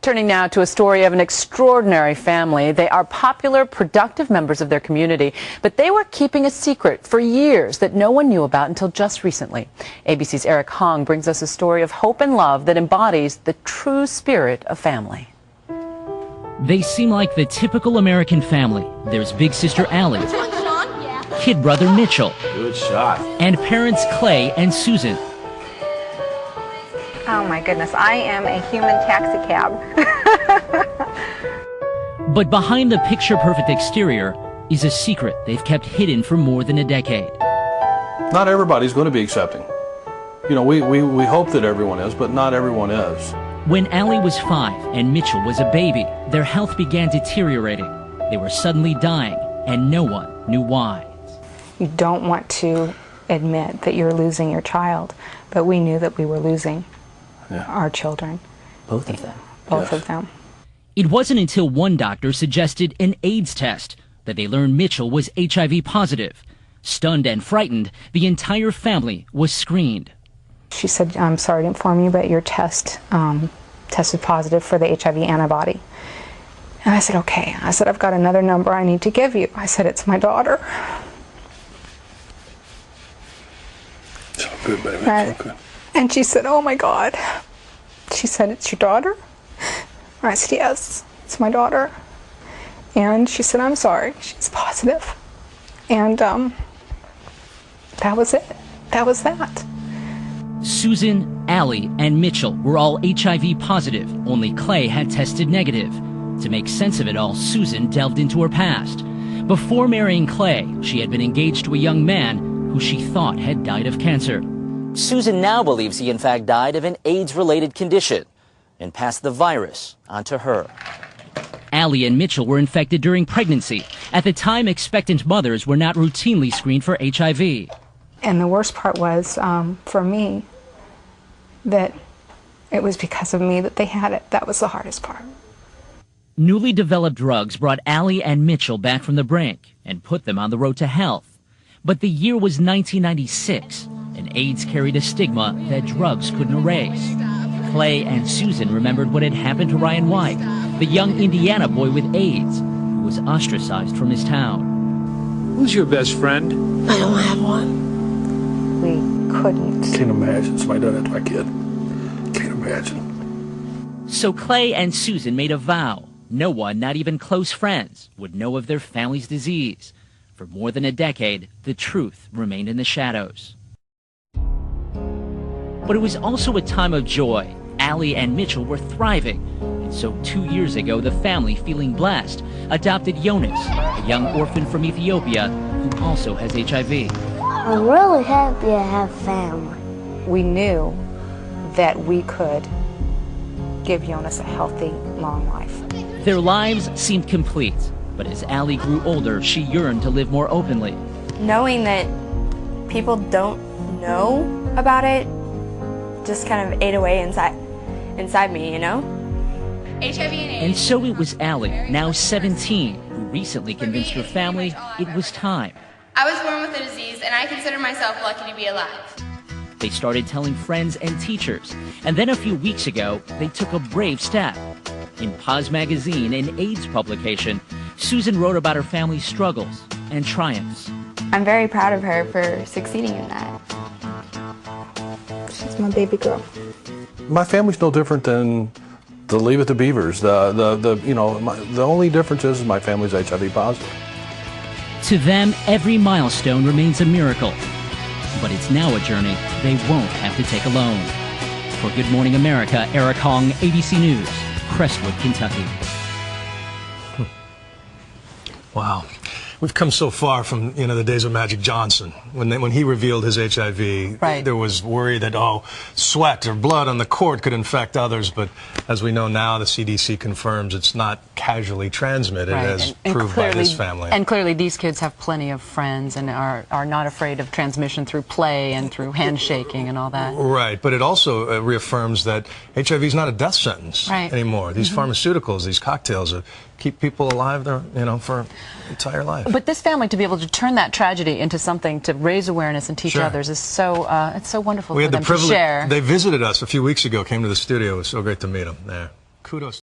Turning now to a story of an extraordinary family. They are popular, productive members of their community, but they were keeping a secret for years that no one knew about until just recently. ABC's Eric Hong brings us a story of hope and love that embodies the true spirit of family. They seem like the typical American family. There's big sister Allie, kid brother Mitchell, good shot, and parents Clay and Susan. Oh my goodness, I am a human taxi cab. But behind the picture-perfect exterior is a secret they've kept hidden for more than a decade. Not everybody's going to be accepting. You know, we hope that everyone is, but not everyone is. When Allie was 5 and Mitchell was a baby, their health began deteriorating. They were suddenly dying, and no one knew why. You don't want to admit that you're losing your child, but we knew that we were losing our children. Both of them. Both of them. It wasn't until one doctor suggested an AIDS test that they learned Mitchell was HIV positive. Stunned and frightened, the entire family was screened. She said, "I'm sorry to inform you, but your test tested positive for the HIV antibody." And I said, "Okay." I said, "I've got another number I need to give you." I said, "It's my daughter." It's all good, baby. Right. It's all good. And she said, "Oh my God." She said, "It's your daughter?" I said, "Yes, it's my daughter." And she said, "I'm sorry, she's positive." And that was it. That was that. Susan, Allie, and Mitchell were all HIV positive. Only Clay had tested negative. To make sense of it all, Susan delved into her past. Before marrying Clay, she had been engaged to a young man who she thought had died of cancer. Susan now believes he in fact died of an AIDS-related condition and passed the virus onto her. Allie and Mitchell were infected during pregnancy. At the time, expectant mothers were not routinely screened for HIV. And the worst part was, for me, that it was because of me that they had it. That was the hardest part. Newly developed drugs brought Allie and Mitchell back from the brink and put them on the road to health. But the year was 1996, and AIDS carried a stigma that drugs couldn't erase. Clay and Susan remembered what had happened to Ryan White, the young Indiana boy with AIDS, who was ostracized from his town. Who's your best friend? I don't have one. We couldn't. Can't imagine somebody done that to my kid. Can't imagine. So Clay and Susan made a vow. No one, not even close friends, would know of their family's disease. For more than a decade, the truth remained in the shadows. But it was also a time of joy. Allie and Mitchell were thriving. And so 2 years ago, the family, feeling blessed, adopted Jonas, a young orphan from Ethiopia who also has HIV. I'm really happy to have family. We knew that we could give Jonas a healthy, long life. Their lives seemed complete. But as Allie grew older, she yearned to live more openly. Knowing that people don't know about it just kind of ate away inside me, you know? HIV and AIDS. And so it was Allie, now 17, who recently convinced her family it was time. I was born with the disease, and I consider myself lucky to be alive. They started telling friends and teachers. And then a few weeks ago, they took a brave step. In Paz magazine, an AIDS publication, Susan wrote about her family's struggles and triumphs. I'm very proud of her for succeeding in that. She's my baby girl. My family's no different than the Leave It to Beavers. The only difference is my family's HIV positive. To them, every milestone remains a miracle. But it's now a journey they won't have to take alone. For Good Morning America, Eric Hong, ABC News, Crestwood, Kentucky. Wow. We've come so far from, the days of Magic Johnson. When he revealed his HIV, there was worry that, sweat or blood on the court could infect others. But as we know now, the CDC confirms it's not casually transmitted, as proved by this family. And clearly these kids have plenty of friends and are not afraid of transmission through play and through handshaking and all that. Right, but it also reaffirms that HIV is not a death sentence anymore. These pharmaceuticals, these cocktails, keep people alive, for entire life. But this family, to be able to turn that tragedy into something to raise awareness and teach others, is so it's so wonderful for them to share. They visited us a few weeks ago, came to the studio. It was so great to meet them there. Kudos.